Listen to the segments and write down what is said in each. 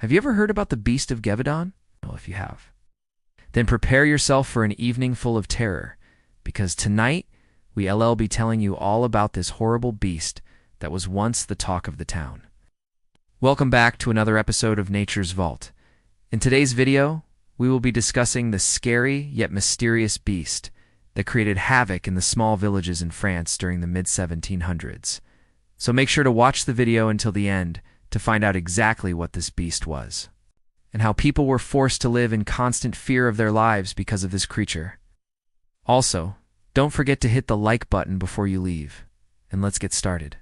Have you ever heard about the Beast of Gévaudan? Well, if you have, then prepare yourself for an evening full of terror, because tonight we'll be telling you all about this horrible beast that was once the talk of the town. Welcome back to another episode of Nature's Vault. In today's video, we will be discussing the scary yet mysterious beast that created havoc in the small villages in France during the mid-1700s. So make sure to watch the video until the end to find out exactly what this beast was, and how people were forced to live in constant fear of their lives because of this creature. Also, don't forget to hit the like button before you leave, and let's get started.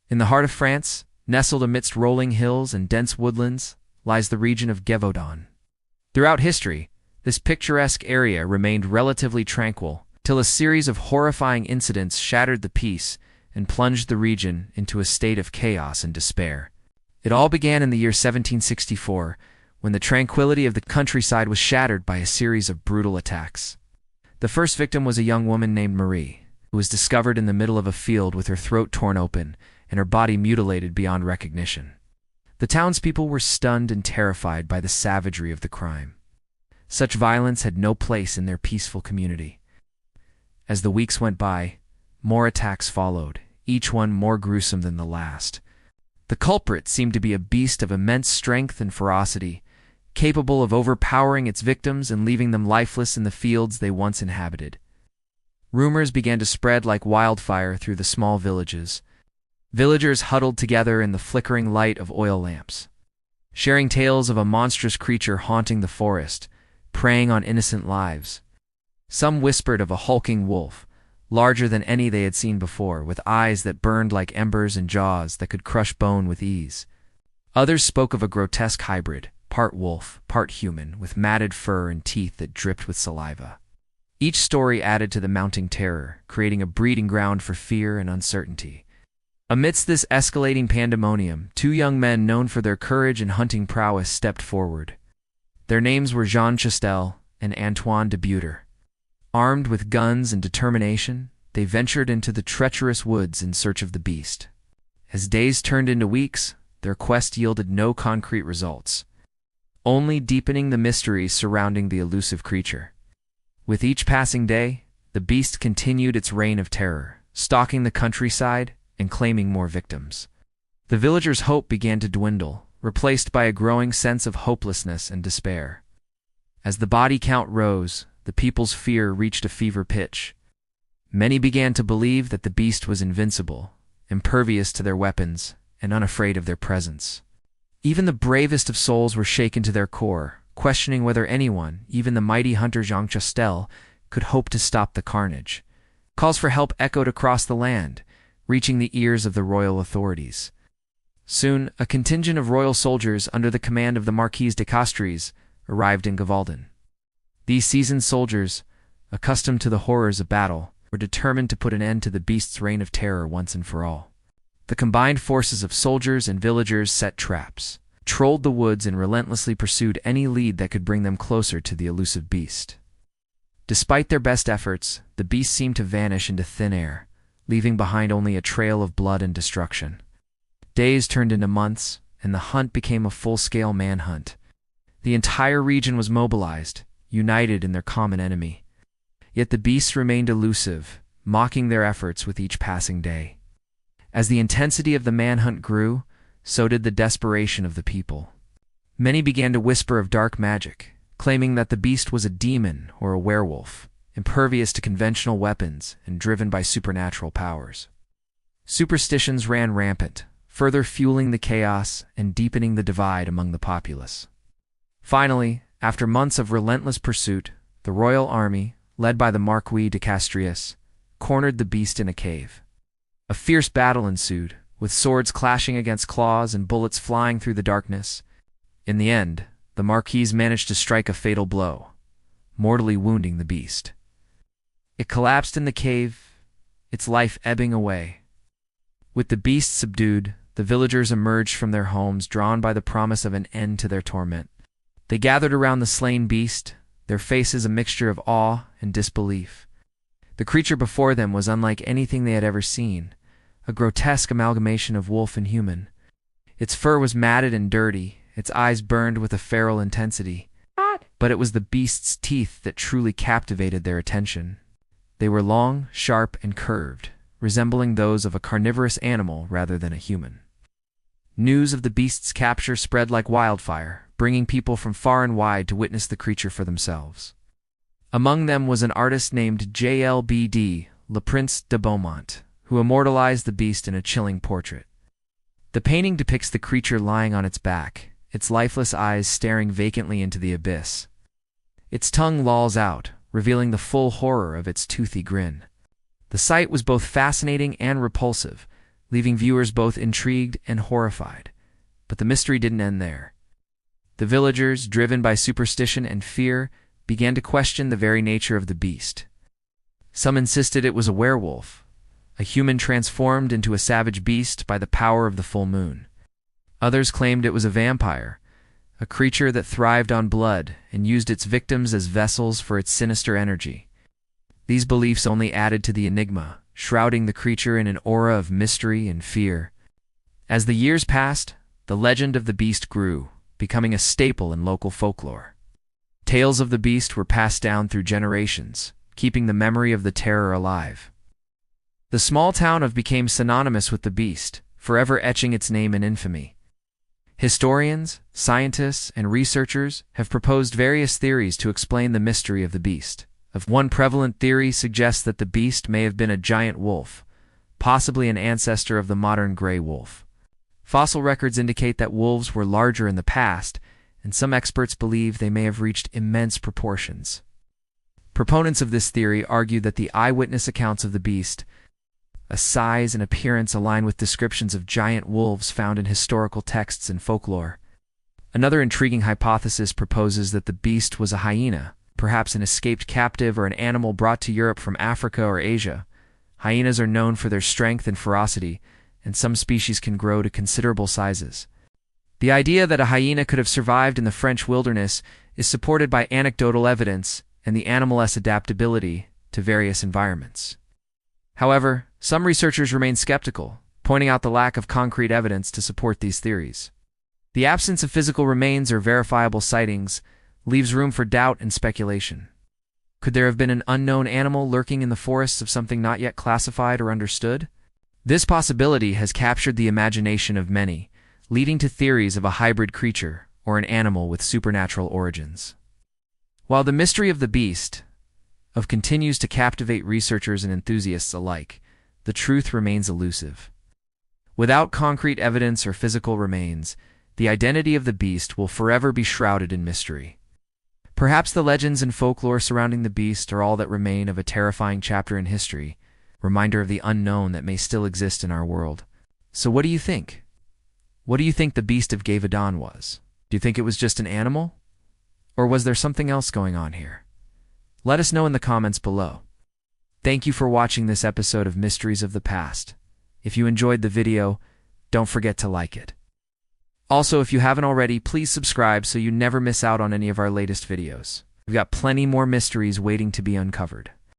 In the heart of France, nestled amidst rolling hills and dense woodlands, lies the region of Gévaudan. Throughout history, this picturesque area remained relatively tranquil, till a series of horrifying incidents shattered the peace and plunged the region into a state of chaos and despair. It all began in the year 1764, when the tranquility of the countryside was shattered by a series of brutal attacks. The first victim was a young woman named Marie, who was discovered in the middle of a field with her throat torn open and her body mutilated beyond recognition. The townspeople were stunned and terrified by the savagery of the crime. Such violence had no place in their peaceful community. As the weeks went by, more attacks followed, each one more gruesome than the last. The culprit seemed to be a beast of immense strength and ferocity, capable of overpowering its victims and leaving them lifeless in the fields they once inhabited. Rumors began to spread like wildfire through the small villages. Villagers huddled together in the flickering light of oil lamps, sharing tales of a monstrous creature haunting the forest, preying on innocent lives. Some whispered of a hulking wolf, larger than any they had seen before, with eyes that burned like embers and jaws that could crush bone with ease. Others spoke of a grotesque hybrid, part wolf, part human, with matted fur and teeth that dripped with saliva. Each story added to the mounting terror, creating a breeding ground for fear and uncertainty. Amidst this escalating pandemonium, two young men known for their courage and hunting prowess stepped forward. Their names were Jean Chastel and Antoine de Buter. Armed with guns and determination, they ventured into the treacherous woods in search of the beast. As days turned into weeks, their quest yielded no concrete results, only deepening the mysteries surrounding the elusive creature. With each passing day, the beast continued its reign of terror, stalking the countryside and claiming more victims. The villagers' hope began to dwindle, replaced by a growing sense of hopelessness and despair. As the body count rose, the people's fear reached a fever pitch. Many began to believe that the beast was invincible, impervious to their weapons, and unafraid of their presence. Even the bravest of souls were shaken to their core, questioning whether anyone, even the mighty hunter Jean Chastel, could hope to stop the carnage. Calls for help echoed across the land, reaching the ears of the royal authorities. Soon, a contingent of royal soldiers under the command of the Marquis de Castries arrived in Gévaudan. These seasoned soldiers, accustomed to the horrors of battle, were determined to put an end to the beast's reign of terror once and for all. The combined forces of soldiers and villagers set traps, trolled the woods, and relentlessly pursued any lead that could bring them closer to the elusive beast. Despite their best efforts, the beast seemed to vanish into thin air, leaving behind only a trail of blood and destruction. Days turned into months, and the hunt became a full-scale manhunt. The entire region was mobilized, united in their common enemy. Yet the beast remained elusive, mocking their efforts with each passing day. As the intensity of the manhunt grew, so did the desperation of the people. Many began to whisper of dark magic, claiming that the beast was a demon or a werewolf, impervious to conventional weapons and driven by supernatural powers. Superstitions ran rampant, further fueling the chaos and deepening the divide among the populace. Finally, after months of relentless pursuit, the royal army, led by the Marquis de Castries, cornered the beast in a cave. A fierce battle ensued, with swords clashing against claws and bullets flying through the darkness. In the end, the Marquis managed to strike a fatal blow, mortally wounding the beast. It collapsed in the cave, its life ebbing away. With the beast subdued, the villagers emerged from their homes, drawn by the promise of an end to their torment. They gathered around the slain beast, their faces a mixture of awe and disbelief. The creature before them was unlike anything they had ever seen, a grotesque amalgamation of wolf and human. Its fur was matted and dirty, its eyes burned with a feral intensity. But it was the beast's teeth that truly captivated their attention. They were long, sharp, and curved, resembling those of a carnivorous animal rather than a human. News of the beast's capture spread like wildfire, bringing people from far and wide to witness the creature for themselves. Among them was an artist named J.L.B.D. Le Prince de Beaumont, who immortalized the beast in a chilling portrait. The painting depicts the creature lying on its back, its lifeless eyes staring vacantly into the abyss. Its tongue lolls out, revealing the full horror of its toothy grin. The sight was both fascinating and repulsive, leaving viewers both intrigued and horrified. But the mystery didn't end there. The villagers, driven by superstition and fear, began to question the very nature of the beast. Some insisted it was a werewolf, a human transformed into a savage beast by the power of the full moon. Others claimed it was a vampire, a creature that thrived on blood and used its victims as vessels for its sinister energy. These beliefs only added to the enigma, shrouding the creature in an aura of mystery and fear. As the years passed, the legend of the beast grew, becoming a staple in local folklore. Tales of the beast were passed down through generations, keeping the memory of the terror alive. The small town of became synonymous with the beast, forever etching its name in infamy. Historians, scientists, and researchers have proposed various theories to explain the mystery of the beast. One prevalent theory suggests that the beast may have been a giant wolf, possibly an ancestor of the modern gray wolf. Fossil records indicate that wolves were larger in the past, and some experts believe they may have reached immense proportions. Proponents of this theory argue that the eyewitness accounts of the beast, a size and appearance align with descriptions of giant wolves found in historical texts and folklore. Another intriguing hypothesis proposes that the beast was a hyena, perhaps an escaped captive or an animal brought to Europe from Africa or Asia. Hyenas are known for their strength and ferocity, and some species can grow to considerable sizes. The idea that a hyena could have survived in the French wilderness is supported by anecdotal evidence and the animal's adaptability to various environments. However, some researchers remain skeptical, pointing out the lack of concrete evidence to support these theories. The absence of physical remains or verifiable sightings leaves room for doubt and speculation. Could there have been an unknown animal lurking in the forests of something not yet classified or understood? This possibility has captured the imagination of many, leading to theories of a hybrid creature or an animal with supernatural origins. While the mystery of the beast continues to captivate researchers and enthusiasts alike, the truth remains elusive. Without concrete evidence or physical remains, the identity of the beast will forever be shrouded in mystery. Perhaps the legends and folklore surrounding the beast are all that remain of a terrifying chapter in history, reminder of the unknown that may still exist in our world. So what do you think? What do you think the Beast of Gévaudan was? Do you think it was just an animal? Or was there something else going on here? Let us know in the comments below. Thank you for watching this episode of Mysteries of the Past. If you enjoyed the video, don't forget to like it. Also, if you haven't already, please subscribe so you never miss out on any of our latest videos. We've got plenty more mysteries waiting to be uncovered.